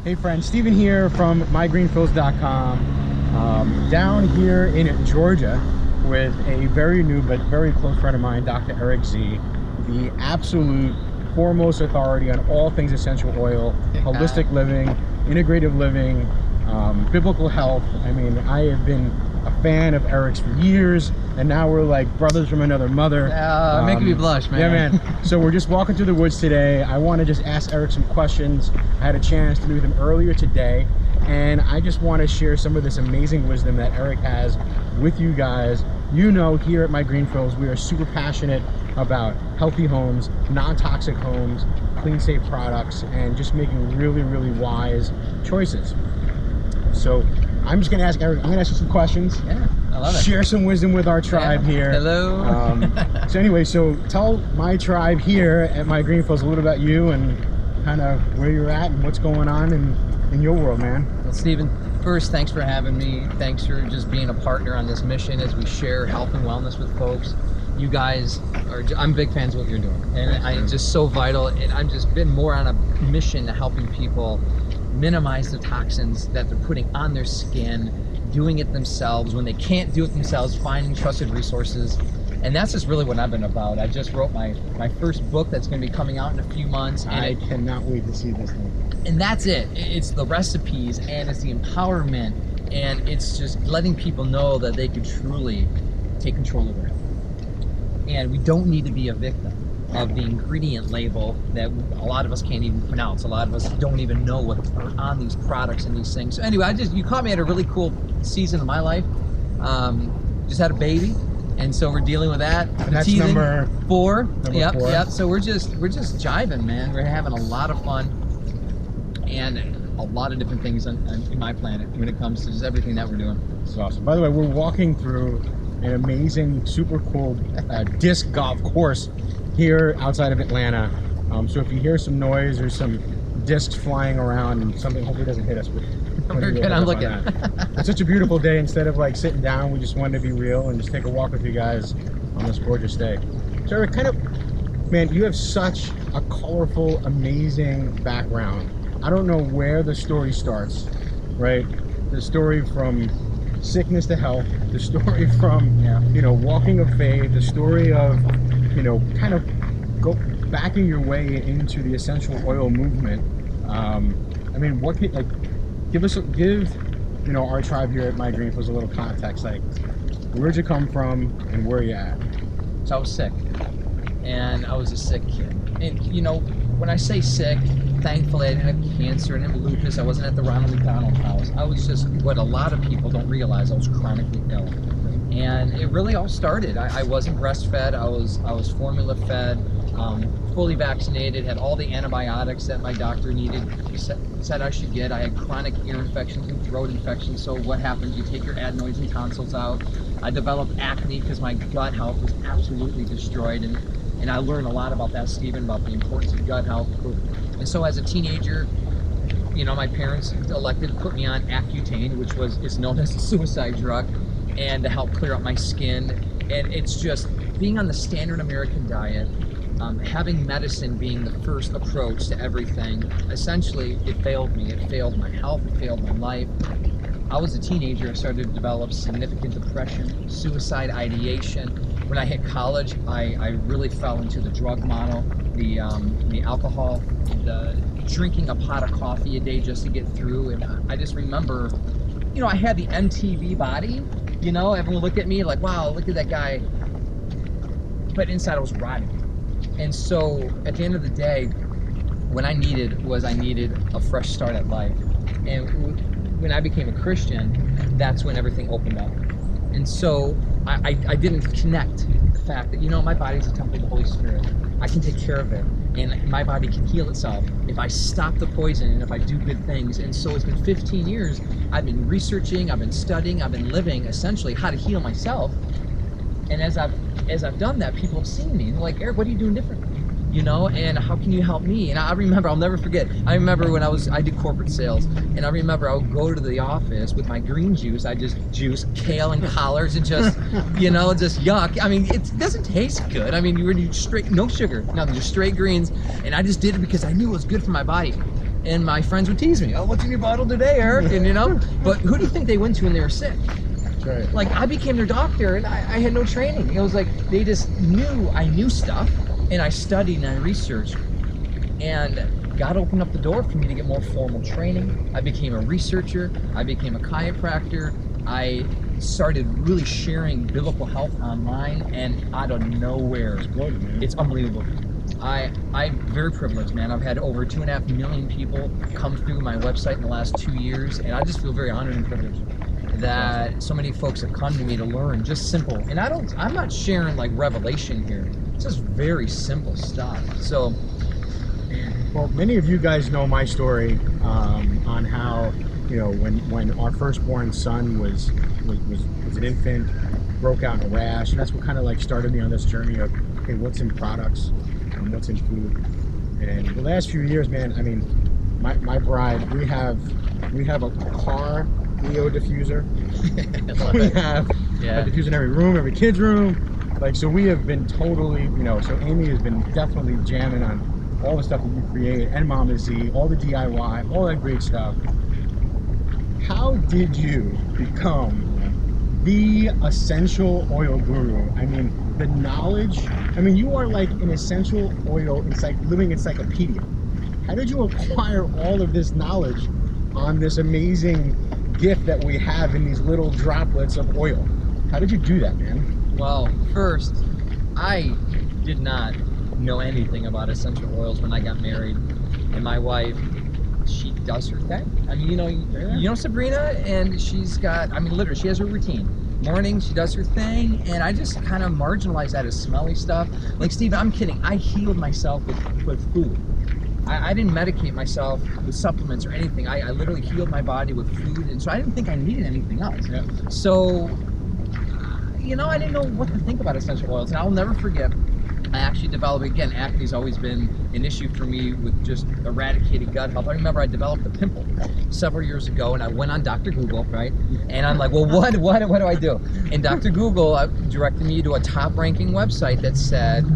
Hey friends, Steven here from mygreenfills.com, down here in Georgia with a very new but very close friend of mine, Dr. Eric Z, the absolute foremost authority on all things essential oil, holistic living, integrative living, biblical health. I mean, I have been a fan of Eric's for years, and now we're like brothers from another mother. Making me blush, man. Yeah, man. So we're just walking through the woods today. I want to just ask Eric some questions. I had a chance to meet with him earlier today, and I just want to share some of this amazing wisdom that Eric has with you guys. You know, here at My Greenfields, we are super passionate about healthy homes, non-toxic homes, clean, safe products, and just making really, really wise choices. So I'm just going to ask Eric, I'm going to ask you some questions. Yeah, I love it. Share some wisdom with our tribe here. Hello. So anyway, so tell my tribe here at My Greenfields a little about you and kind of where you're at and what's going on in your world, man. Well, Steven, first, thanks for having me. Thanks for just being a partner on this mission as we share health and wellness with folks. You guys are, I'm big fans of what you're doing, and it's just so vital. And I've just been more on a mission to helping people minimize the toxins that they're putting on their skin, doing it themselves. When they can't do it themselves, finding trusted resources. And that's just really what I've been about. I just wrote my first book that's going to be coming out in a few months. And I cannot wait to see this thing. And that's it. It's the recipes, and it's the empowerment, and it's just letting people know that they can truly take control of their health. And we don't need to be a victim of the ingredient label that a lot of us can't even pronounce. A lot of us don't even know what's on these products and these things. So anyway, you caught me at a really cool season of my life. Just had a baby, and so we're dealing with that. And that's number 4. Number Yep, 4. yep. So we're just jiving, man. We're having a lot of fun, and a lot of different things in my planet when it comes to just everything that we're doing. It's awesome. By the way, we're walking through an amazing, super cool disc golf course here outside of Atlanta. So if you hear some noise or some discs flying around and something, hopefully doesn't hit us. We're good. I'm looking. It's such a beautiful day. Instead of like sitting down, we just wanted to be real and just take a walk with you guys on this gorgeous day. So Eric, man, you have such a colorful, amazing background. I don't know where the story starts, right? The story from sickness to health, the story from, walking of faith, the story of, kind of go backing your way into the essential oil movement. I mean, what can, give our tribe here at My Greenfields a little context, like, where'd you come from and where are you at? So I was sick, and I was a sick kid. And when I say sick, thankfully I didn't have cancer, I didn't have lupus, I wasn't at the Ronald McDonald House. I was just what a lot of people don't realize, I was chronically ill. And it really all started. I wasn't breastfed, I was formula fed, fully vaccinated, had all the antibiotics that my doctor said I should get. I had chronic ear infections and throat infections, so what happens, you take your adenoids and tonsils out. I developed acne because my gut health was absolutely destroyed, and I learned a lot about that, Steven, about the importance of gut health. And so as a teenager, my parents elected to put me on Accutane, which is known as a suicide drug, and to help clear up my skin. And it's just being on the standard American diet, having medicine being the first approach to everything. Essentially, it failed me. It failed my health, it failed my life. I was a teenager, I started to develop significant depression, suicide ideation. When I hit college, I really fell into the drug model, the alcohol, the drinking a pot of coffee a day just to get through. And I just remember, I had the MTV body, everyone looked at me like, wow, look at that guy. But inside I was rotting. And so at the end of the day, what I needed a fresh start at life. And when I became a Christian, that's when everything opened up. And so I didn't connect the fact that, my body's a temple of the Holy Spirit. I can take care of it, and my body can heal itself if I stop the poison and if I do good things. And so it's been 15 years. I've been researching, I've been studying, I've been living essentially how to heal myself. And as I've done that, people have seen me and they're like, Eric, what are you doing different? And how can you help me? And I remember, I'll never forget, when I did corporate sales, and I remember I would go to the office with my green juice. I just juice kale and collards and just, just yuck. I mean, it doesn't taste good. I mean, you were straight, no sugar, nothing, just straight greens. And I just did it because I knew it was good for my body. And my friends would tease me, oh, what's in your bottle today, Eric? And but who do you think they went to when they were sick? That's right. Like, I became their doctor, and I had no training. It was like they just knew I knew stuff, and I studied and I researched. And God opened up the door for me to get more formal training. I became a researcher. I became a chiropractor. I started really sharing biblical health online, and out of nowhere, Exploded, man. it's unbelievable. I'm very privileged, man. I've had over 2.5 million people come through my website in the last 2 years, and I just feel very honored and privileged that so many folks have come to me to learn just simple. And I'm not sharing like revelation here. It's just very simple stuff. So, Well, many of you guys know my story on how, when our firstborn son was an infant, broke out in a rash, and that's what kind of like started me on this journey of, okay, what's in products and what's in food. And the last few years, man, I mean, my bride, we have a car EO diffuser. We have a diffuser in every room, every kid's room. Like, so we have been totally, so Amy has been definitely jamming on all the stuff that you create, and Mama Z, all the DIY, all that great stuff. How did you become the essential oil guru? I mean, the knowledge, you are like an essential oil, living encyclopedia. How did you acquire all of this knowledge on this amazing gift that we have in these little droplets of oil? How did you do that, man? well, first, I did not know anything about essential oils when I got married, and my wife, she does her thing. I mean, you know Sabrina, and she's got, literally, she has her routine. Morning, she does her thing, and I just kind of marginalize that as smelly stuff. Like, Steve, I'm kidding. I healed myself with food. I didn't medicate myself with supplements or anything. I literally healed my body with food, and so I didn't think I needed anything else. Yeah. So, I didn't know what to think about essential oils, and I'll never forget, I actually developed, again, acne's always been an issue for me with just eradicating gut health. I remember I developed a pimple several years ago, and I went on Dr. Google, right? And I'm like, well, what do I do? And Dr. Google directed me to a top-ranking website that said,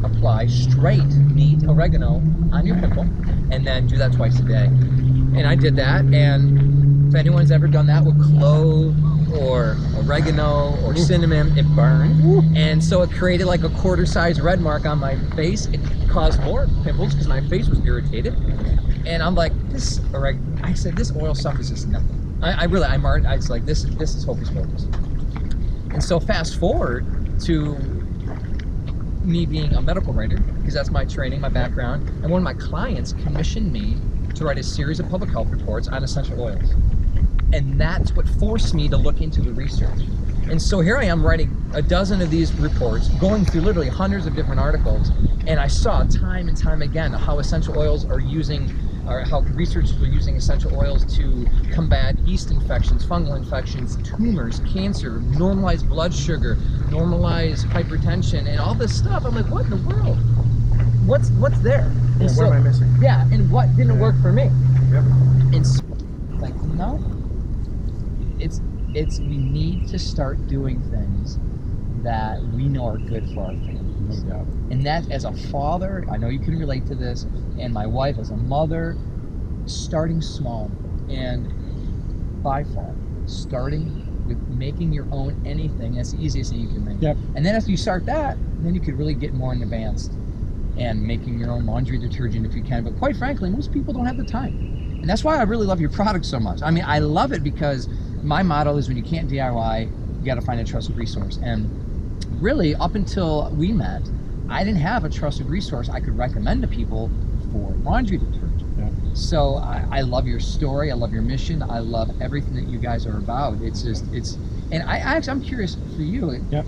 apply straight, neat oregano on your pimple, and then do that twice a day. And I did that, and if anyone's ever done that with clove or oregano or cinnamon, it burned. And so it created like a quarter-size red mark on my face. It caused more pimples because my face was irritated. And I'm like, this oil stuff is just nothing. I was like, this is hocus pocus. And so fast forward to me being a medical writer, because that's my training, my background, and one of my clients commissioned me to write a series of public health reports on essential oils. And that's what forced me to look into the research. And so here I am writing a dozen of these reports, going through literally hundreds of different articles, and I saw time and time again how essential oils are how researchers are using essential oils to combat yeast infections, fungal infections, tumors, cancer, normalize blood sugar, normalize hypertension, and all this stuff. I'm like, what in the world? What's there? Yeah, what am I missing? Yeah, and what didn't work for me? Yep. And so, like, no. It's we need to start doing things that we know are good for our families. No doubt. And that, as a father, I know you can relate to this, and my wife as a mother, starting small, and by far, starting with making your own anything, that's the easiest thing you can make. Yep. And then after you start that, then you could really get more advanced and making your own laundry detergent if you can. But quite frankly, most people don't have the time. And that's why I really love your product so much. I love it because my motto is when you can't DIY, you got to find a trusted resource. And really, up until we met, I didn't have a trusted resource I could recommend to people for laundry detergent. Yeah. So I love your story. I love your mission. I love everything that you guys are about. And I'm curious for you. Yep.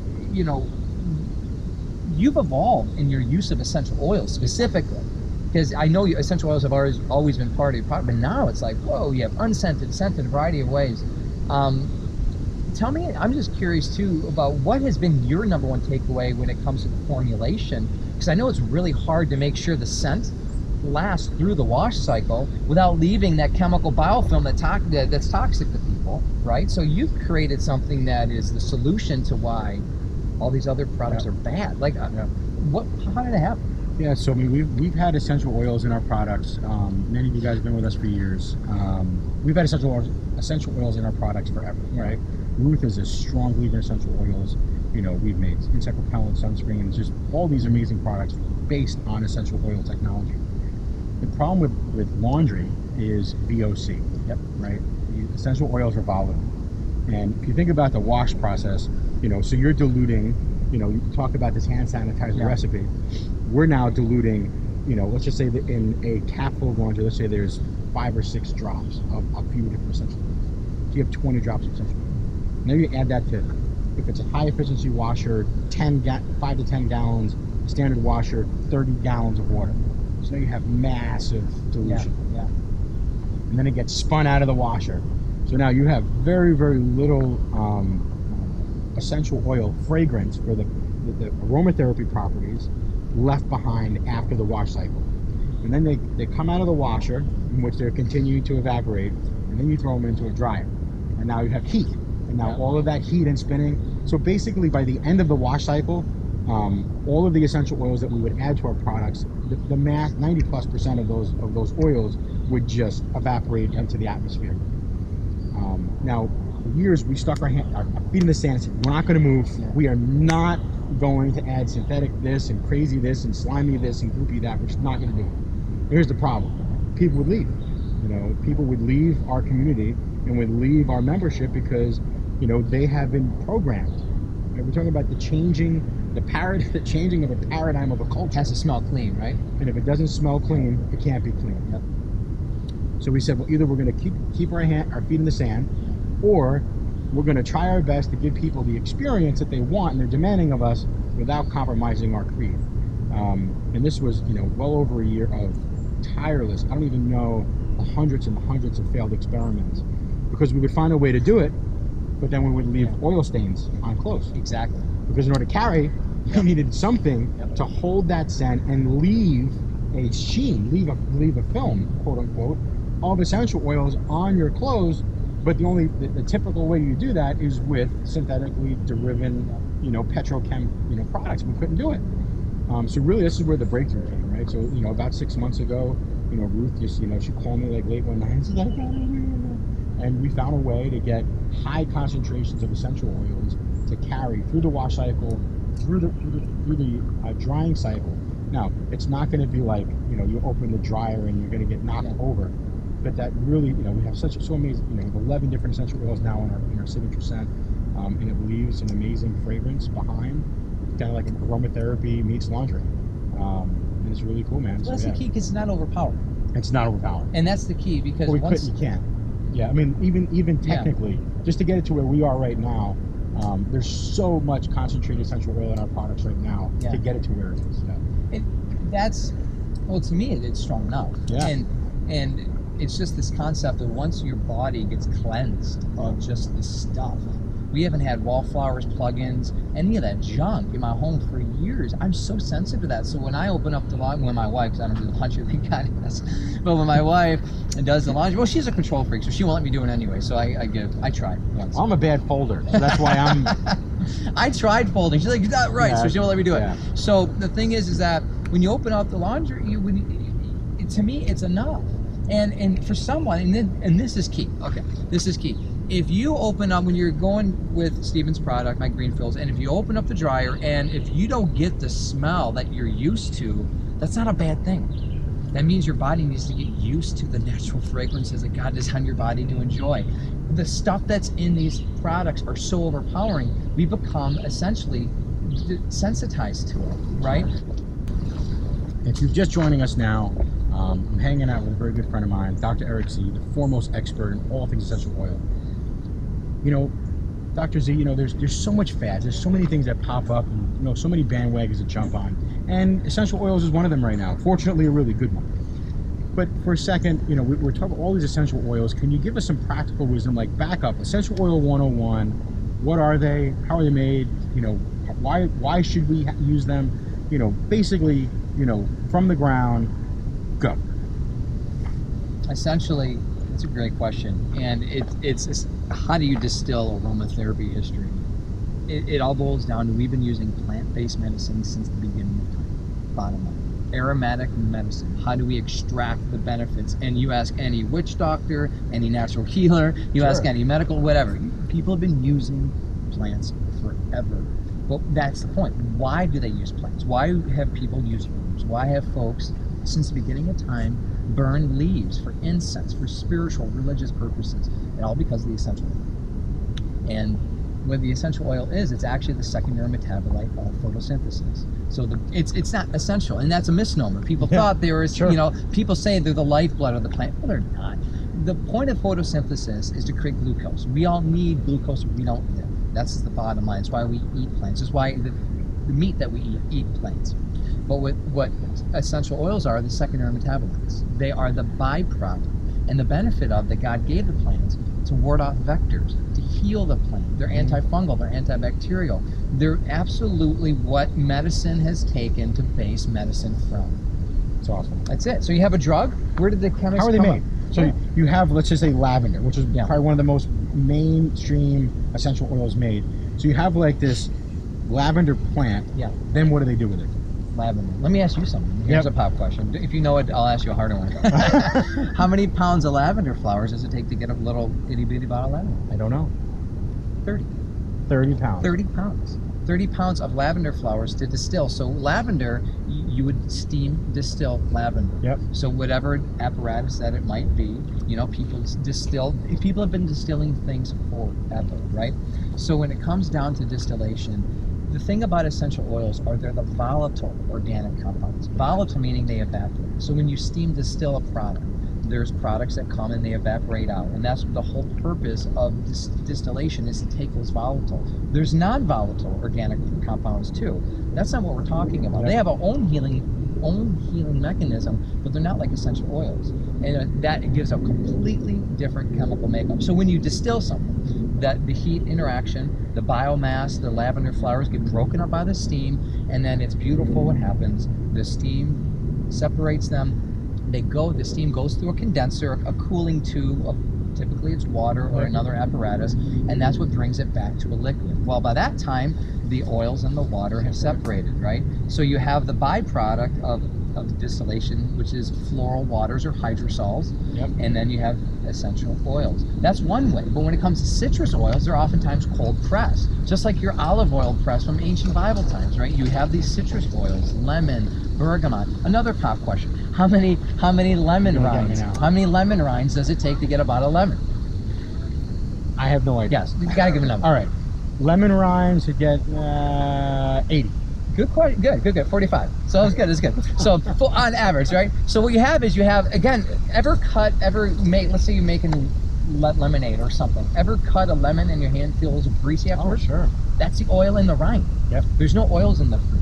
You've evolved in your use of essential oils specifically, because I know essential oils have always been part of your product, but now it's like, whoa, you have unscented, scented, a variety of ways. Tell me, I'm just curious too about what has been your number one takeaway when it comes to the formulation, because I know it's really hard to make sure the scent lasts through the wash cycle without leaving that chemical biofilm that's toxic to people, right? So you've created something that is the solution to why all these other products are bad. Like, how did it happen? Yeah, so I mean, we've had essential oils in our products. Many of you guys have been with us for years. We've had essential oils in our products forever, right? Ruth is a strong believer in essential oils. You know, we've made insect repellent, sunscreens, just all these amazing products based on essential oil technology. The problem with laundry is VOC. Yep. Right? The essential oils are volatile. And if you think about the wash process, you know, so you're diluting, you know, you talk about this hand sanitizer recipe. We're now diluting, you know, let's just say that in a capful of laundry, let's say there's 5 or 6 drops of a few different essential oils. So you have 20 drops of essential oils. Now you add that to, if it's a high efficiency washer, 5 to 10 gallons, standard washer, 30 gallons of water. So now you have massive dilution. Yeah. And then it gets spun out of the washer. So now you have very, very little essential oil fragrance for the aromatherapy properties left behind after the wash cycle. And then they come out of the washer, in which they're continuing to evaporate, and then you throw them into a dryer. And now you have heat. And now all of that heat and spinning. So basically by the end of the wash cycle, all of the essential oils that we would add to our products, the mass 90+% of those oils would just evaporate into the atmosphere. Now, for years we stuck our feet in the sand and said, we're not going to move. Yeah. We are not going to add synthetic this and crazy this and slimy this and goopy that. We're just not going to do it. Here's the problem: people would leave. You know, people would leave our community and would leave our membership because, you know, they have been programmed. Right? We're talking about the changing of a paradigm of a culture. It has to smell clean, right? And if it doesn't smell clean, it can't be clean. Yep. So we said, well, either we're going to keep our feet in the sand, or we're going to try our best to give people the experience that they want and they're demanding of us without compromising our creed. And this was, you know, well over a year of tireless, I don't even know, the hundreds and hundreds of failed experiments, because we would find a way to do it, but then we would leave oil stains on clothes. Exactly. Because in order to carry, you needed something to hold that scent and leave a sheen, leave a film, quote unquote, of essential oils on your clothes. But the typical way you do that is with synthetically deriven, you know, petrochem, you know, products. We couldn't do it. So really, this is where the breakthrough came, right? So, you know, about 6 months ago, you know, Ruth just, you know, she called me like late one night and she's like, and we found a way to get high concentrations of essential oils to carry through the wash cycle, through the drying cycle. Now, it's not going to be like, you know, you open the dryer and you're going to get knocked over. But that really, you know, we have so amazing, you know, 11 different essential oils now in our signature scent, and it leaves an amazing fragrance behind, kind of like aromatherapy meets laundry, and it's really cool, man. Well, that's the key, because it's not overpowering. It's not overpowering. And that's the key, because Well, you can't. Yeah, I mean, even technically, just to get it to where we are right now, there's so much concentrated essential oil in our products right now to get it to where it is. Yeah. Well, to me, it's strong enough. Yeah. And it's just this concept of once your body gets cleansed of just this stuff. We haven't had wallflowers, plugins, any of that junk in my home for years. I'm so sensitive to that. So when I open up the laundry, when my wife, because I don't do the laundry, thank God, but when my wife does the laundry, well, she's a control freak, so she won't let me do it anyway. So I tried once. I'm a bad folder, so that's why I'm. I tried folding. She's like, you're not right, so she won't let me do it. Yeah. So the thing is that when you open up the laundry, to me, it's enough. And for someone, and this is key. Okay, this is key. If you open up, when you're going with Stevens product, my Greenfields, and if you open up the dryer, and if you don't get the smell that you're used to, that's not a bad thing. That means your body needs to get used to the natural fragrances that God designed your body to enjoy. The stuff that's in these products are so overpowering, we become essentially sensitized to it, right? If you're just joining us now, I'm hanging out with a very good friend of mine, Dr. Eric Z, the foremost expert in all things essential oil. You know, Dr. Z, you know, there's so much fads, there's so many things that pop up, and, you know, so many bandwagons to jump on, and essential oils is one of them right now. Fortunately, a really good one. But for a second, you know, we're talking about all these essential oils. Can you give us some practical wisdom, like back up, essential oil 101? What are they? How are they made? You know, why should we use them? You know, basically, you know, from the ground, go. Essentially, it's a great question, and it's how do you distill aromatherapy history? It all boils down to we've been using plant-based medicine since the beginning of time. Bottom line, aromatic medicine. How do we extract the benefits? And you ask any witch doctor, any natural healer, you Sure. ask any medical, whatever. People have been using plants forever. Well, that's the point. Why do they use plants? Why have people use herbs? Why have folks, since the beginning of time, burned leaves for incense, for spiritual, religious purposes? And all because of the essential oil. And what the essential oil is, it's actually the secondary metabolite of photosynthesis. So it's not essential, and that's a misnomer. People thought they were, Sure. you know, people say they're the lifeblood of the plant. Well, they're not. The point of photosynthesis is to create glucose. We all need glucose or we don't live. That's the bottom line. It's why we eat plants. It's why the meat that we eat plants. But what essential oils are, the secondary metabolites. They are the byproduct and the benefit of that God gave the plants to ward off vectors, to heal the plant. They're antifungal, they're antibacterial. They're absolutely what medicine has taken to base medicine from. It's awesome. That's it. So you have a drug. Where did the chemists How are they come made? So you have, let's just say, lavender, which is Yeah. probably one of the most mainstream essential oils made. So you have like this lavender plant. Yeah. Then what do they do with it? Lavender. Let me ask you something. Here's Yep. a pop question. If you know it, I'll ask you a harder one. How many pounds of lavender flowers does it take to get a little itty bitty bottle of lavender? I don't know. 30. 30 pounds. 30 pounds. 30 pounds of lavender flowers to distill. So lavender, you would steam distill lavender. Yep. So whatever apparatus that it might be, you know, people have been distilling things forever, right? So when it comes down to distillation, the thing about essential oils are they're the volatile organic compounds. Volatile meaning they evaporate. So when you steam distill a product, there's products that come and they evaporate out, and that's the whole purpose of distillation, is to take those volatile. There's non-volatile organic compounds too. That's not what we're talking about. They have a own healing mechanism, but they're not like essential oils, and that gives a completely different chemical makeup. So when you distill something, that the heat interaction, the biomass, the lavender flowers get broken up by the steam, and then it's beautiful what happens. The steam separates them. The steam goes through a condenser, a cooling tube of, typically it's water or another apparatus, and that's what brings it back to a liquid. Well, by that time, the oils and the water have separated, right? So you have the byproduct of distillation, which is floral waters or hydrosols, Yep. and then you have essential oils. That's one way. But when it comes to citrus oils, they're oftentimes cold pressed, just like your olive oil press from ancient Bible times, right? You have these citrus oils, lemon, bergamot. Another pop question: How many lemon You're getting rinds? me now. How many lemon rinds does it take to get a bottle of lemon? I have no idea. Yes, you gotta give a number. All right. Lemon rinds to get 80. Good question. Good. 45. So it's good. It's good. So on average, right? So what you have is again, let's say you're making lemonade or something. Ever cut a lemon and your hand feels greasy Oh, afterwards? sure. That's the oil in the rind. Yep. There's no oils in the fruit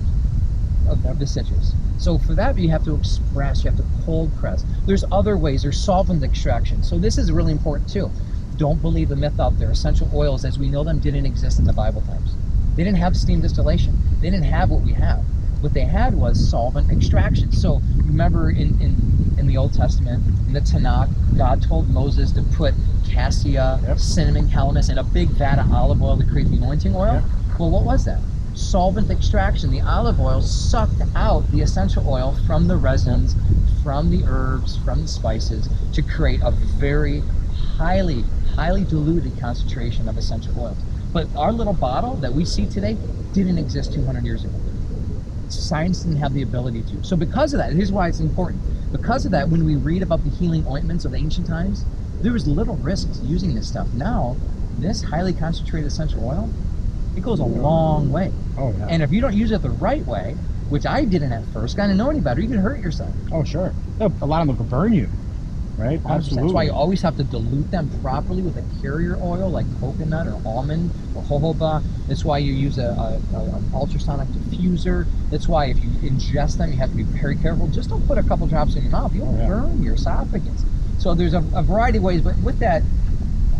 of the citrus. So for that, you have to express, you have to cold press. There's other ways. There's solvent extraction. So this is really important too. Don't believe the myth out there. Essential oils, as we know them, didn't exist in the Bible times. They didn't have steam distillation. They didn't have what we have. What they had was solvent extraction. So remember in the Old Testament, in the Tanakh, God told Moses to put cassia, Yep. cinnamon, calamus, and a big vat of olive oil to create the anointing oil. Yep. Well, what was that? Solvent extraction. The olive oil sucked out the essential oil from the resins, from the herbs, from the spices, to create a very highly diluted concentration of essential oils. But our little bottle that we see today didn't exist 200 years ago. Science didn't have the ability to. So because of that, here's why it's important. Because of that, when we read about the healing ointments of the ancient times, there was little risk to using this stuff. Now, this highly concentrated essential oil, it goes a long way. Oh, yeah. And if you don't use it the right way, which I didn't at first, I didn't know any better, you can hurt yourself. Oh, sure. No, a lot of them can burn you, right? 100%. Absolutely. That's why you always have to dilute them properly with a carrier oil like coconut or almond or jojoba. That's why you use an ultrasonic diffuser. That's why if you ingest them, you have to be very careful. Just don't put a couple drops in your mouth. You'll burn your esophagus. So there's a variety of ways, but with that,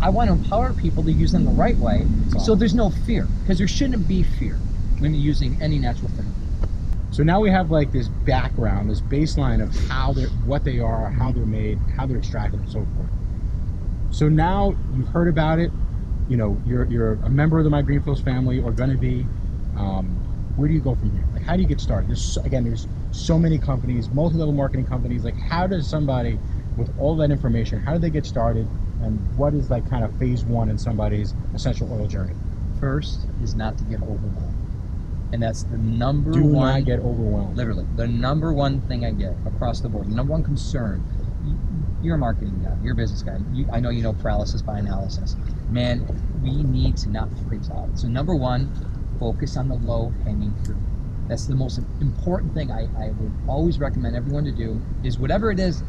I want to empower people to use them the right way, so there's no fear, because there shouldn't be fear when you're using any natural thing. So now we have like this background, this baseline of what they are, how they're made, how they're extracted, and so forth. So now you've heard about it. You know, you're a member of the My Greenfields family, or going to be. Where do you go from here? Like, how do you get started? There's so many companies, multi-level marketing companies. Like, how does somebody with all that information, how do they get started, and what is like kind of phase one in somebody's essential oil journey? First is not to get overwhelmed. And that's the number Do one. not get overwhelmed. Literally, the number one thing I get across the board, the number one concern. You're a marketing guy, you're a business guy. I know you know paralysis by analysis. Man, we need to not freeze out. So number one, focus on the low hanging fruit. That's the most important thing I would always recommend everyone to do is whatever it is,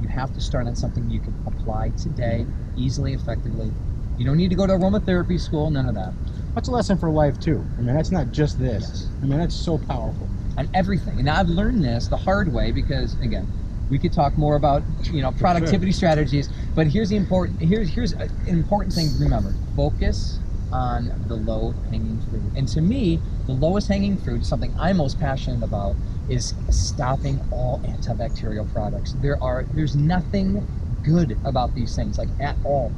you have to start on something you can apply today, easily, effectively. You don't need to go to aromatherapy school, none of that. That's a lesson for life too. I mean, that's not just this. Yes. I mean, that's so powerful. On everything. And I've learned this the hard way because, again, we could talk more about, productivity strategies, but here's an important thing to remember. Focus on the low hanging fruit. And to me, the lowest hanging fruit, something I'm most passionate about, is stopping all antibacterial products. There's nothing good about these things, like at all.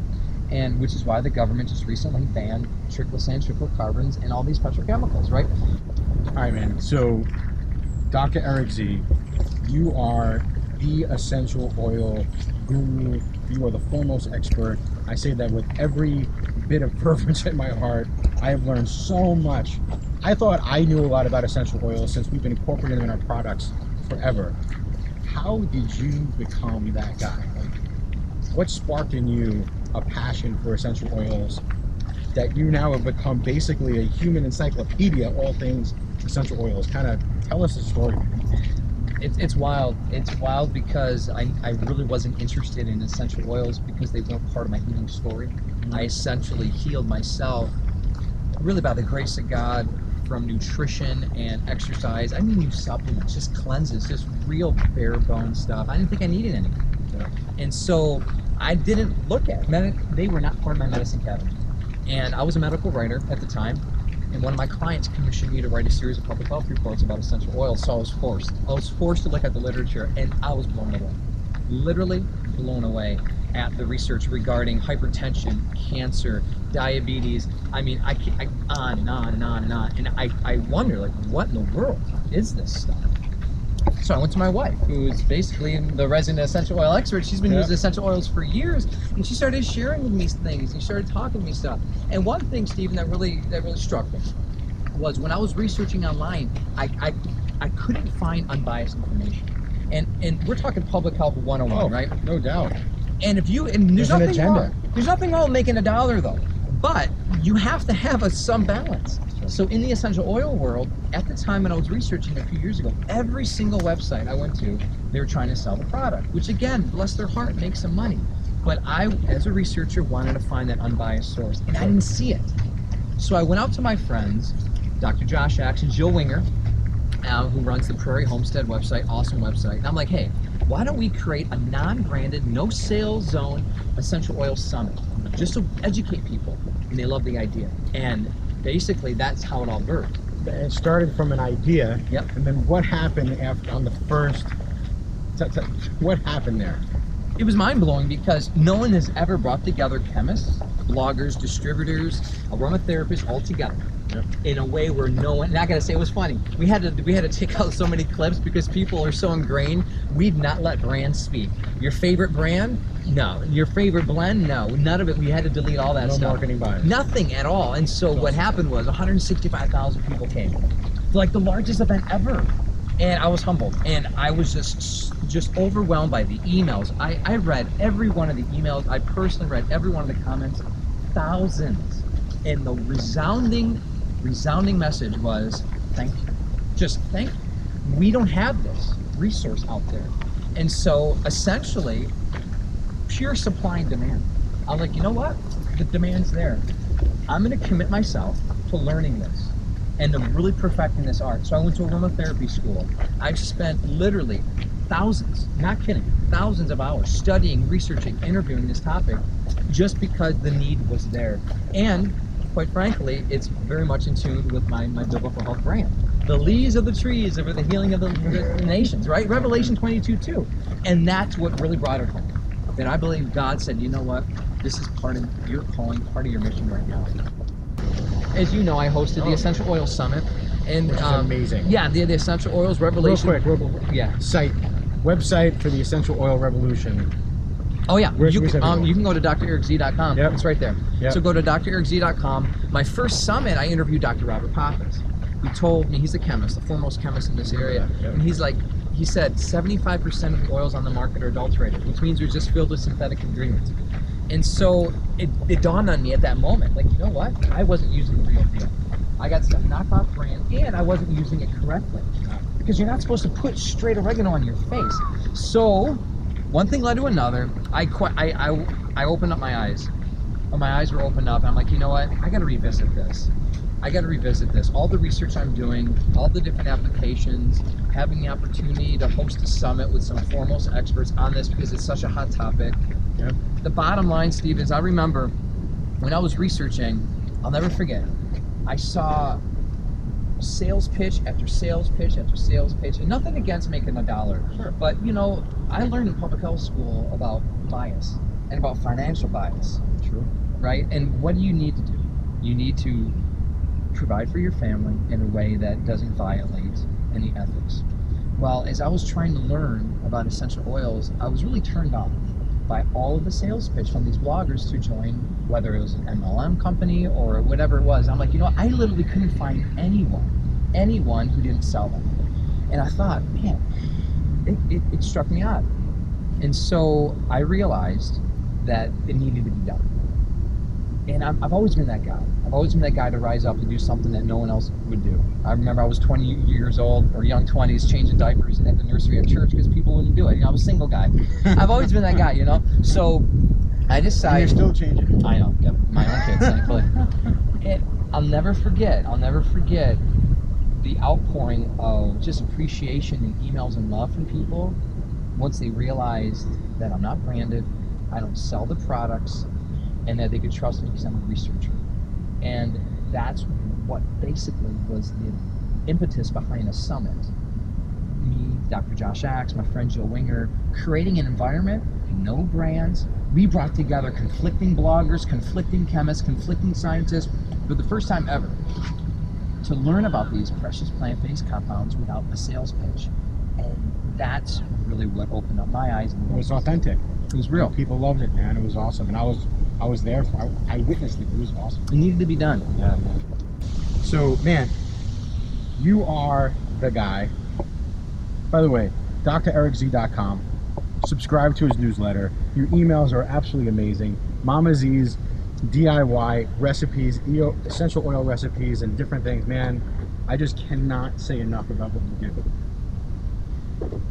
And which is why the government just recently banned triclosan, triclocarbons, and all these petrochemicals, right? All right, man. So, Dr. Eric Z, you are the essential oil guru. You are the foremost expert. I say that with every bit of fervence in my heart. I have learned so much. I thought I knew a lot about essential oils since we've been incorporating them in our products forever. How did you become that guy? Like, what sparked in you a passion for essential oils that you now have become basically a human encyclopedia, all things essential oils? Kind of tell us the story. It's wild. It's wild because I really wasn't interested in essential oils because they weren't part of my healing story. I essentially healed myself really by the grace of God from nutrition and exercise. I didn't use supplements, just cleanses, just real bare bone stuff. I didn't think I needed any. And so I didn't look at they were not part of my medicine cabinet. And I was a medical writer at the time, and one of my clients commissioned me to write a series of public health reports about essential oils, so I was forced to look at the literature, and I was blown away, literally blown away at the research regarding hypertension, cancer, diabetes. I mean, I on and on and on and on, and I wonder, like, what in the world is this stuff? So I went to my wife, who is basically the resident essential oil expert. She's been using essential oils for years, and she started sharing with me things. And she started talking to me stuff. And one thing, Stephen, that really struck me was when I was researching online, I couldn't find unbiased information. And we're talking public health 101, right? No doubt. And there's nothing wrong. There's nothing wrong with making $1 though, but you have to have some balance. So in the essential oil world, at the time when I was researching a few years ago, every single website I went to, they were trying to sell the product, which again, bless their heart, make some money. But I, as a researcher, wanted to find that unbiased source, and I didn't see it. So I went out to my friends, Dr. Josh Axe and Jill Winger, who runs the Prairie Homestead website, awesome website. And I'm like, hey, why don't we create a non-branded, no sales zone essential oil summit, just to educate people? And they love the idea. And basically, that's how it all birthed. It started from an idea. Yep. And then what happened on the first? What happened there? It was mind-blowing because no one has ever brought together chemists, bloggers, distributors, aromatherapists all together. Yep. In a way where no one, and I gotta say, it was funny. We had to take out so many clips because people are so ingrained. We've not let brands speak. Your favorite brand? No. Your favorite blend? No. None of it. We had to delete all that No stuff. marketing bias. Nothing at all. And so what happened was 165,000 people came. Like the largest event ever. And I was humbled. And I was just overwhelmed by the emails. I read every one of the emails. I personally read every one of the comments. Thousands. And the resounding message was, thank you. Just thank you. We don't have this resource out there. And so essentially, pure supply and demand. I'm like, you know what? The demand's there. I'm gonna commit myself to learning this and to really perfecting this art. So I went to aromatherapy school. I've spent literally thousands, not kidding, thousands of hours studying, researching, interviewing this topic just because the need was there. And quite frankly, it's very much in tune with my biblical health brand. The leaves of the trees are for the healing of the nations, right? Revelation 22:2. And that's what really brought it home. That I believe God said, you know what? This is part of your calling, part of your mission right now. As you know, I hosted the Essential Oil Summit And which is amazing. Yeah, the Essential Oils Revelation. Real quick. Yeah. Website for the Essential Oil Revolution. Oh yeah, Where's you can everyone? go to drericz.com. Yep. It's right there. Yep. So go to drericz.com. My first summit, I interviewed Dr. Robert Poppins. He told me, he's a chemist, the foremost chemist in this area, Yep. and he said 75% of the oils on the market are adulterated, which means they're just filled with synthetic ingredients. And so it dawned on me at that moment, like, you know what? I wasn't using the real deal. I got some knockoff brand, and I wasn't using it correctly. Because you're not supposed to put straight oregano on your face. So one thing led to another. I opened up my eyes. My eyes were opened up, and I'm like, you know what? I got to revisit this. All the research I'm doing, all the different applications, having the opportunity to host a summit with some foremost experts on this because it's such a hot topic. Yep. The bottom line, Steve, is I remember when I was researching, I'll never forget, I saw sales pitch after sales pitch after sales pitch, and nothing against making $1. Sure. But, you know, I learned in public health school about bias and about financial bias. True. Right? And what do you need to do? You need to provide for your family in a way that doesn't violate any ethics. Well, as I was trying to learn about essential oils, I was really turned on by all of the sales pitch from these bloggers to join, whether it was an MLM company or whatever it was. I'm like, you know, I literally couldn't find anyone who didn't sell them. And I thought, man, it struck me odd. And so I realized that it needed to be done. And I've always been that guy. I've always been that guy to rise up and do something that no one else would do. I remember I was 20 years old, or young 20s, changing diapers at the nursery at church because people wouldn't do it. You know, I was a single guy. I've always been that guy, you know? So I decided... And you're still changing. I know, yep, my own kids, thankfully. And I'll never forget the outpouring of just appreciation and emails and love from people once they realized that I'm not branded, I don't sell the products, and that they could trust me because I'm a researcher. And that's what basically was the impetus behind a summit. Me, Dr. Josh Axe, my friend Joe Winger, creating an environment, no brands. We brought together conflicting bloggers, conflicting chemists, conflicting scientists for the first time ever to learn about these precious plant-based compounds without a sales pitch. And that's really what opened up my eyes. It was authentic. It was real. People loved it, man. It was awesome. And I was there. I witnessed it. It was awesome. It needed to be done. Yeah, man. So, man, you are the guy. By the way, drericz.com. Subscribe to his newsletter. Your emails are absolutely amazing. Mama Z's DIY recipes, essential oil recipes, and different things. Man, I just cannot say enough about what you do.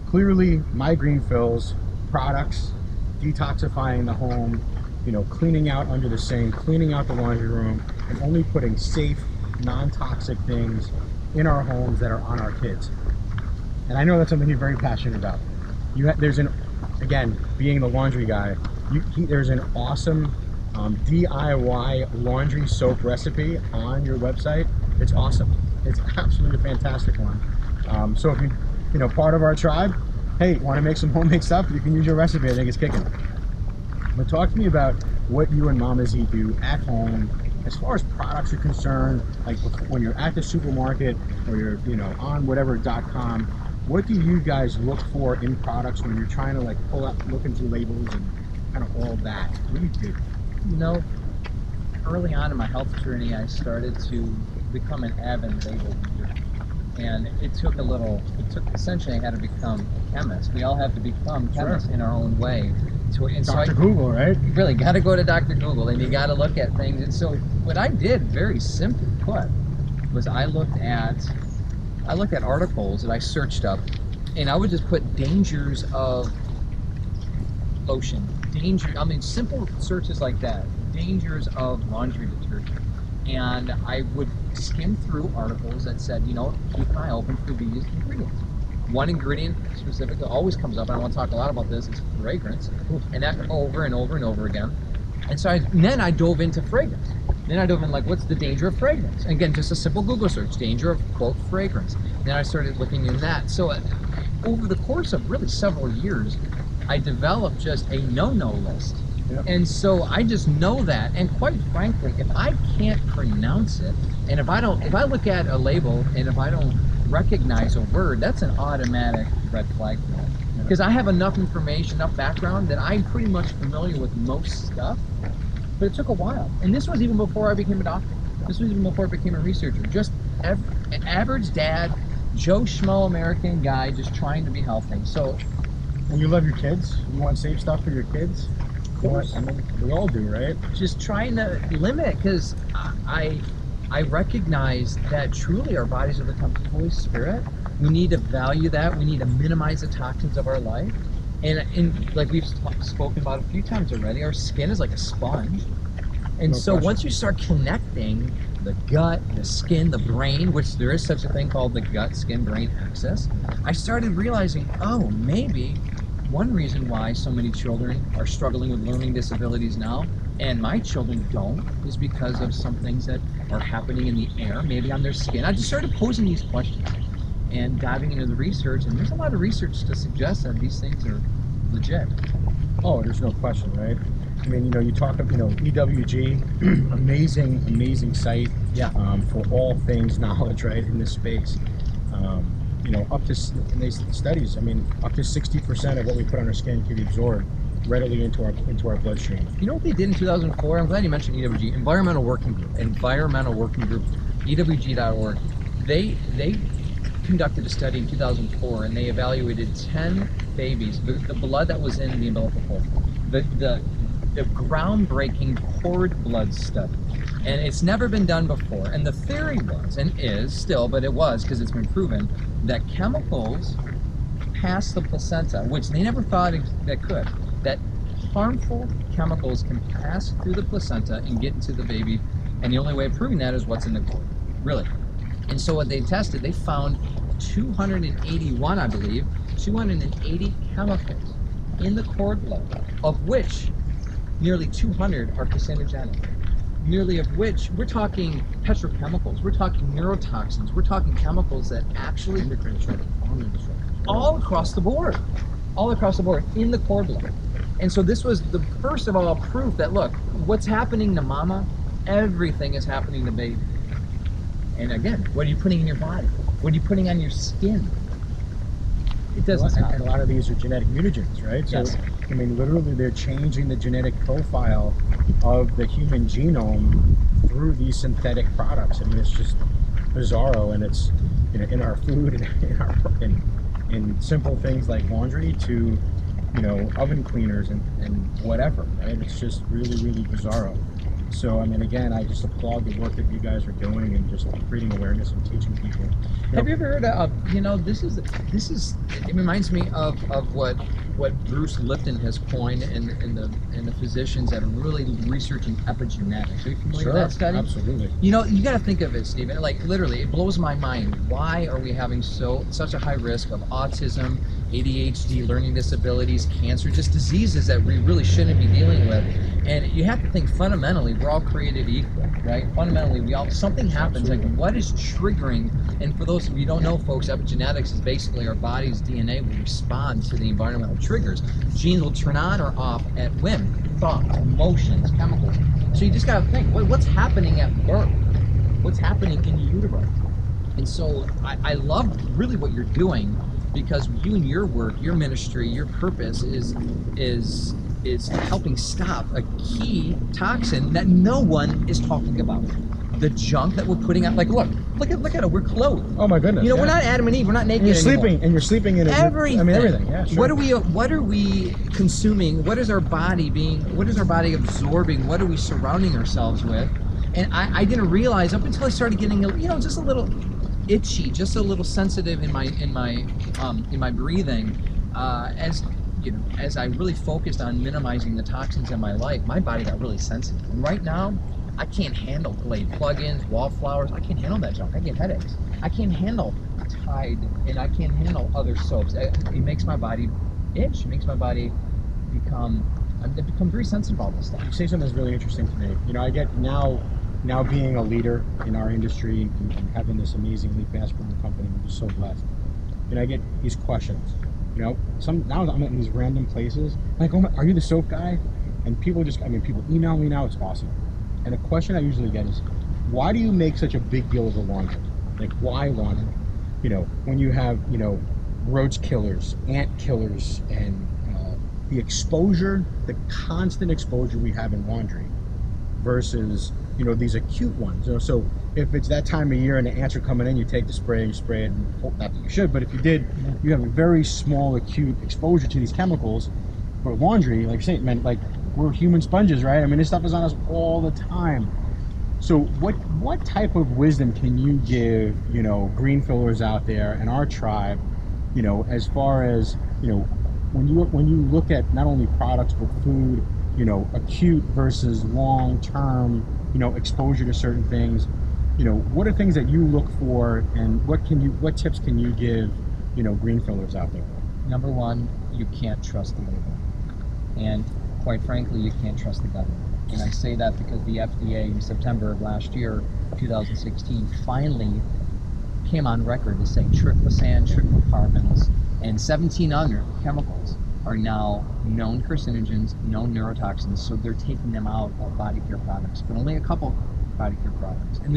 Clearly, My Green Fills products, detoxifying the home, you know, cleaning out under the sink, cleaning out the laundry room, and only putting safe, non-toxic things in our homes that are on our kids. And I know that's something you're very passionate about. Again, being the laundry guy, there's an awesome DIY laundry soap recipe on your website. It's awesome. It's absolutely a fantastic one. So if you're part of our tribe, hey, want to make some homemade stuff? You can use your recipe. I think it's kicking. But talk to me about what you and Mama Z do at home as far as products are concerned. Like when you're at the supermarket or you're on whatever.com, what do you guys look for in products when you're trying to pull out, looking through labels and kind of all that? What do you do? Early on in my health journey, I started to become an avid label reader. And essentially I had to become a chemist. We all have to become chemists in our own way. Dr. Google, right? You really got to go to Dr. Google and you got to look at things. And so what I did, very simply put, was I looked at articles that I searched up, and I would just put dangers of lotion, simple searches like that, dangers of laundry detergent. And I would skim through articles that said, keep an eye open for these ingredients. One ingredient specifically always comes up, and I want to talk a lot about this, is fragrance. And that over and over and over again. And so then I dove into fragrance. Then I dove in, what's the danger of fragrance? And again, just a simple Google search, danger of, quote, fragrance. Then I started looking in that. So over the course of really several years, I developed just a no-no list Yep. And so I just know that, and quite frankly, if I can't pronounce it, and if I look at a label and if I don't recognize a word, that's an automatic red flag for me. Because I have enough information, enough background that I'm pretty much familiar with most stuff, but it took a while. And this was even before I became a doctor. This was even before I became a researcher. Just an average dad, Joe Schmo American guy, just trying to be healthy. So, And you love your kids? You want safe stuff for your kids? of course, I mean, we all do, right? just trying to limit, because I recognize that truly our bodies are the temple of the Holy Spirit. We need to value that. We need to minimize the toxins of our life. And like we've spoken about a few times already, our skin is like a sponge. And No so question. once you start connecting the gut, the skin, the brain, which there is such a thing called the gut, skin, brain axis, I started realizing, oh, maybe one reason why so many children are struggling with learning disabilities now, and my children don't, is because of some things that are happening in the air, maybe on their skin. I just started posing these questions and diving into the research, and there's a lot of research to suggest that these things are legit. Oh, there's no question, right? I mean, you talk of, EWG, amazing site, Yeah. For all things knowledge, right, in this space. Up to, and they studies, I mean, up to 60% of what we put on our skin can be absorbed readily into our bloodstream. You know what they did in 2004? I'm glad you mentioned EWG, Environmental Working Group, EWG.org. They conducted a study in 2004, and they evaluated 10 babies, the blood that was in the umbilical cord, the groundbreaking cord blood study. And it's never been done before. And the theory was, and is still, but it was because it's been proven, that chemicals pass the placenta, which they never thought that could, that harmful chemicals can pass through the placenta and get into the baby. And the only way of proving that is what's in the cord, really. And so what they tested, they found 281, I believe, 280 chemicals in the cord blood, of which nearly 200 are carcinogenic. Nearly of which, we're talking petrochemicals, we're talking neurotoxins, we're talking chemicals that actually all across the board in the cord blood. And so this was the first of all proof that, look, what's happening to mama, everything is happening to baby. And again, what are you putting in your body? What are you putting on your skin? It doesn't stop. And a lot of these are genetic mutagens, right? So, Yes. I mean, literally, they're changing the genetic profile of the human genome through these synthetic products. I mean, it's just bizarro, and it's in our food, and in simple things like laundry to oven cleaners and whatever. Right? It's just really bizarro. So, I mean, again, I just applaud the work that you guys are doing and just creating awareness and teaching people. Have you ever heard of, this is, it reminds me of what Bruce Lipton has coined in the physicians that are really researching epigenetics. Are you familiar with that study? Absolutely. You got to think of it, Stephen, like literally, it blows my mind. Why are we having such a high risk of autism, ADHD, learning disabilities, cancer, just diseases that we really shouldn't be dealing with? And you have to think fundamentally, we're all created equal, right? Fundamentally, something happens. Absolutely. Like, what is triggering? And for those of you who don't know, folks, epigenetics is basically our body's DNA will respond to the environmental triggers. Genes will turn on or off at whim, thoughts, emotions, chemicals. So you just got to think, what's happening at birth? What's happening in utero? And so I love really what you're doing, because you and your work, your ministry, your purpose is helping stop a key toxin that no one is talking about. The junk that we're putting out, like look at it, we're clothed. Oh my goodness. We're not Adam and Eve, we're not naked And you're anymore. sleeping in it. Everything. I mean, everything. Yeah. Sure. What are we consuming? What is our body absorbing? What are we surrounding ourselves with? And I didn't realize up until I started getting just a little itchy, just a little sensitive in my breathing, as I really focused on minimizing the toxins in my life, my body got really sensitive. And right now, I can't handle Glade plugins, wallflowers. I can't handle that junk. I get headaches. I can't handle Tide, and I can't handle other soaps. It makes my body itch. It makes my body become very sensitive to all this stuff. You say something that's really interesting to me. I get now being a leader in our industry and having this amazingly fast-growing company. I'm just so blessed. I get these questions. Now I'm in these random places. Like, oh my, are you the soap guy? And people just, I mean, people email me now. It's awesome. And a question I usually get is, why do you make such a big deal over laundry? Like, why laundry? You know, when you have, you know, roach killers, ant killers, and the exposure, the constant exposure we have in laundry versus, you know, these acute ones. You know, so if it's that time of year and the ants are coming in, you take the spray, you spray it, and not that you should, but if you did, you have a very small acute exposure to these chemicals. For laundry, like you're saying, man, like, we're human sponges, right? I mean, this stuff is on us all the time. So what type of wisdom can you give, you know, green fillers out there and our tribe, you know, as far as, you know, when you look at not only products but food, you know, acute versus long-term, you know, exposure to certain things, you know, what are things that you look for, and what tips can you give, you know, green fillers out there? Number one, you can't trust the label. And quite frankly, you can't trust the government. And I say that because the FDA in September of last year, 2016, finally came on record to say triclosan, triclocarbons, and 17 other chemicals are now known carcinogens, known neurotoxins, so they're taking them out of body care products, but only a couple body care products. And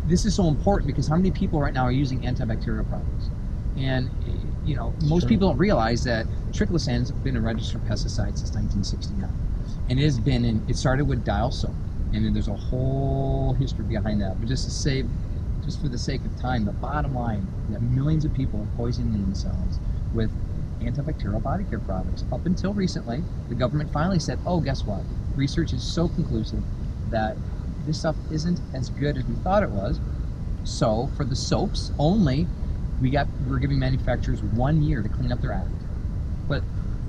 this is so important because how many people right now are using antibacterial products? And you know, most people don't realize that triclosan's been a registered pesticide since 1969. And it started with dial soap. And then there's a whole history behind that. But just for the sake of time, the bottom line, that millions of people are poisoning themselves with antibacterial body care products. Up until recently, the government finally said, oh, guess what? Research is so conclusive that this stuff isn't as good as we thought it was. So for the soaps only, we're giving manufacturers 1 year to clean up their act. But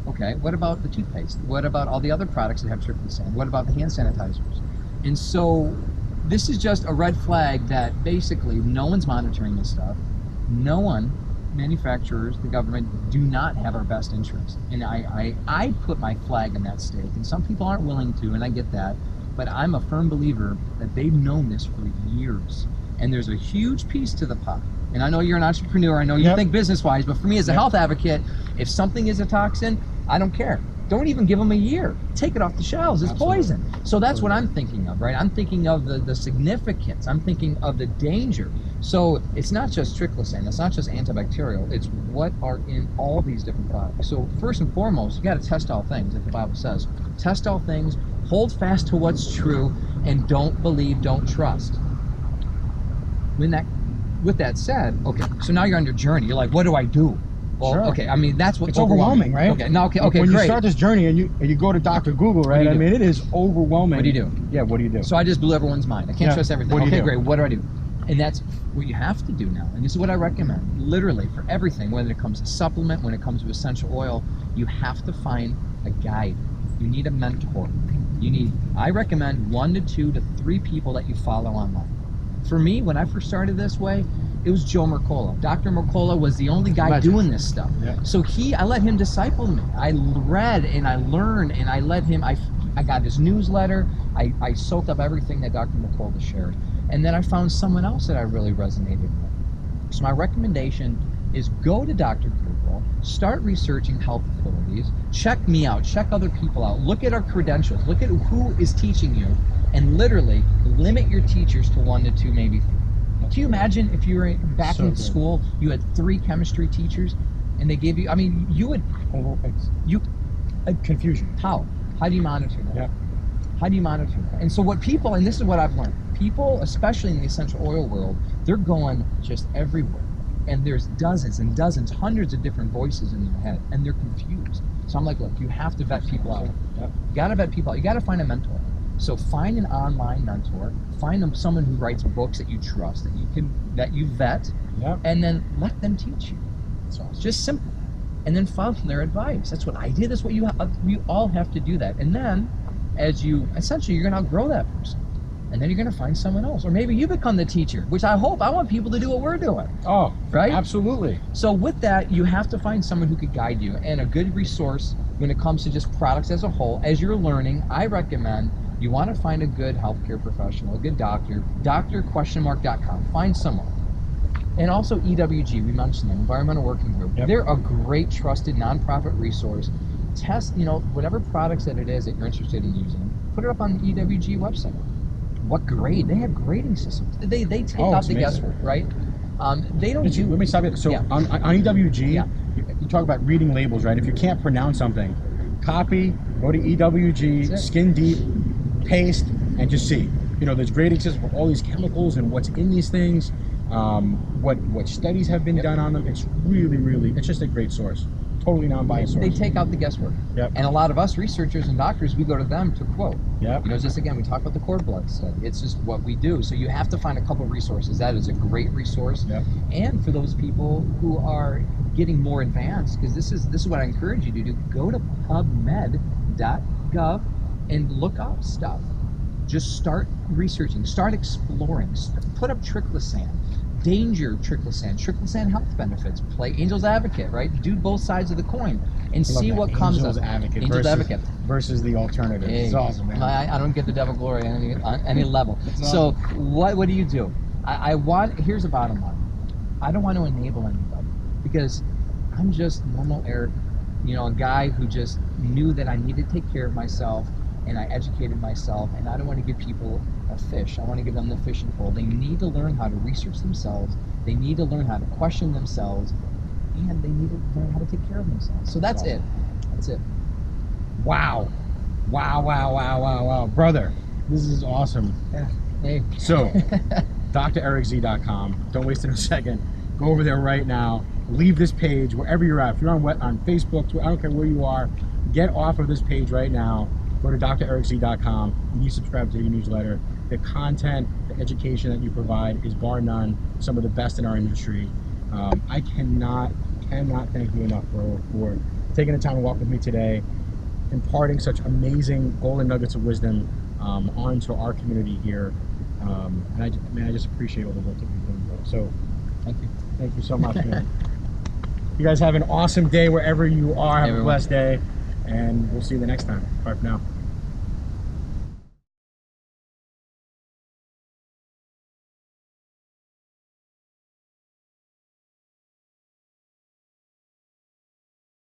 okay, what about the toothpaste? What about all the other products that have triclosan? What about the hand sanitizers? And so this is just a red flag that basically no one's monitoring this stuff. No one, manufacturers, the government, do not have our best interest. And I put my flag in that stake, and some people aren't willing to, and I get that, but I'm a firm believer that they've known this for years. And there's a huge piece to the pie. And I know you're an entrepreneur, I know you think business-wise, but for me as a health advocate, if something is a toxin, I don't care. Don't even give them a year. Take it off the shelves. It's poison. So that's what I'm thinking of, right? I'm thinking of the significance. I'm thinking of the danger. So it's not just triclosan. It's not just antibacterial. It's what are in all these different products. So first and foremost, you got to test all things, like the Bible says. Test all things, hold fast to what's true, and don't believe, don't trust. With that said, okay, so now you're on your journey. You're like, what do I do? Well, okay, I mean, that's what's it's overwhelming, right? Okay, no, okay, when great. you start this journey and you go to Dr. Google, right? I mean, it is overwhelming. What do you do? Yeah, what do you do? So I just blew everyone's mind. I can't trust everything. What do you okay, do? great. What do I do? And that's what you have to do now. And this is what I recommend, literally, for everything, whether it comes to supplement, when it comes to essential oil, you have to find a guide. You need a mentor. I recommend 1 to 2 to 3 people that you follow online. For me, when I first started this way, it was Joe Mercola. Dr. Mercola was the only guy doing this stuff. Yeah. So I let him disciple me. I read and I learned and I let him, I got his newsletter. I soaked up everything that Dr. Mercola shared. And then I found someone else that I really resonated with. So my recommendation is go to Dr. Google, start researching health authorities, check me out, check other people out, look at our credentials, look at who is teaching you, and literally limit your teachers to 1 to 2, maybe 3. Can you imagine if you were back in school, you had 3 chemistry teachers, and they gave you, I mean, you would, confusion. How do you monitor that? Yeah. How do you monitor that? And so what people, and this is what I've learned, people, especially in the essential oil world, they're going just everywhere. And there's dozens and dozens, hundreds of different voices in their head, and they're confused. So I'm like, look, you have to vet people out. Yep. You gotta vet people out. You gotta find a mentor. So find an online mentor, find someone who writes books that you trust, that you vet, and then let them teach you. It's awesome. Just simple. And then follow their advice. That's what I did. That's what you all have to do that. And then you're gonna outgrow that person. And then you're gonna find someone else. Or maybe you become the teacher, which I want people to do what we're doing. Oh, right? Absolutely. So with that, you have to find someone who could guide you. And a good resource when it comes to just products as a whole, as you're learning, I recommend you want to find a good healthcare professional, a good doctor, doctor.com. Find someone. And also EWG, we mentioned them, Environmental Working Group. Yep. They're a great, trusted, nonprofit resource. test, whatever products that it is that you're interested in using, put it up on the EWG website. What grade? They have grading systems. They take Oh, out it's the amazing. guesswork, right? They don't do. Let me stop it. So Yeah. on EWG, Yeah. you talk about reading labels, right? If you can't pronounce something, copy, go to EWG, That's it. skin deep, paste, and just see. There's grading systems for all these chemicals and what's in these things, what studies have been Yep. done on them. It's really, it's just a great source. Totally non-biased They source. take out the guesswork. Yep. And a lot of us researchers and doctors, we go to them to quote. Yep. Just again, we talk about the cord blood study. It's just what we do. So you have to find a couple resources. That is a great resource. Yep. And for those people who are getting more advanced, because this is what I encourage you to do. Go to PubMed.gov and look up stuff. Just start researching, start exploring, put up triclosan, danger triclosan, triclosan health benefits, play Angel's Advocate, right? Do both sides of the coin and I love see that. what comes Angel's up. Advocate Angel's versus, Advocate. versus the alternative. Hey, It's awesome, man. I don't get the devil glory on any level. It's So awesome. what do you do? Here's the bottom line. I don't want to enable anybody because I'm just normal Eric, a guy who just knew that I needed to take care of myself, and I educated myself, and I don't want to give people a fish. I want to give them the fishing pole. They need to learn how to research themselves. They need to learn how to question themselves, and they need to learn how to take care of themselves. So that's it. That's it. Wow. Brother, this is awesome. Hey. So, drerickz.com. Don't waste a second. Go over there right now. Leave this page wherever you're at. If you're on Facebook, Twitter, I don't care where you are. Get off of this page right now. Go to drerickz.com. You subscribe to your newsletter. The content, the education that you provide is bar none some of the best in our industry. I cannot thank you enough, bro, for taking the time to walk with me today, imparting such amazing golden nuggets of wisdom onto our community here. And I just appreciate all the work that you're doing, bro. So thank you so much, man. You guys have an awesome day wherever you are. Have a blessed day, and we'll see you the next time. Bye for now.